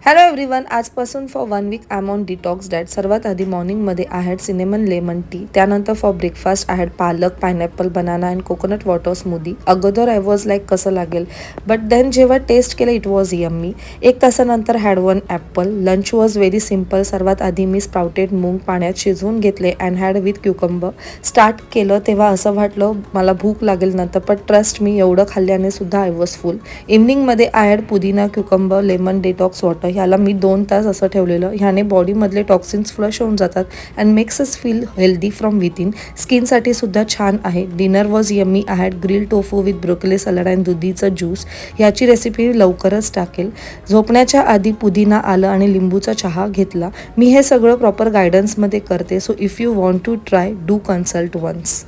Hello everyone, आजपासून for 1 week I am on detox diet. सर्वात आधी मॉर्निंगमध्ये I had cinnamon lemon tea. त्यानंतर for breakfast I had palak, pineapple, banana and coconut water smoothie. अगोदर I was like कसं लागेल, but then जेव्हा taste केलं इट वॉज यम्मी. 1 तासानंतर had 1 apple. Lunch was very simple. सर्वात आधी मी स्प्राउटेड मूग पाण्यात शिजवून घेतले and had with cucumber. Start केलं तेव्हा असं वाटलं मला भूक लागेल नंतर, पण ट्रस्ट मी एवढं खाल्ल्याने सुद्धा आय वॉज फुल. इव्हनिंगमध्ये I had pudina, cucumber, lemon detox water. ह्याला मी 2 तास असं ठेवलेलं. ह्याने बॉडीमधले टॉक्सिन्स फ्लश होऊन जातात and makes us feel healthy from within. स्किनसाठी सुद्धा छान आहे. Dinner was yummy. I had grill tofu with broccoli salad and दुधीचं ज्यूस. ह्याची रेसिपी लवकरच टाकेल. झोपण्याच्या आधी पुदिना, आलं आणि लिंबूचा चहा घेतला. मी हे सगळं प्रॉपर गायडन्समध्ये करते. So if you want to try, do consult once.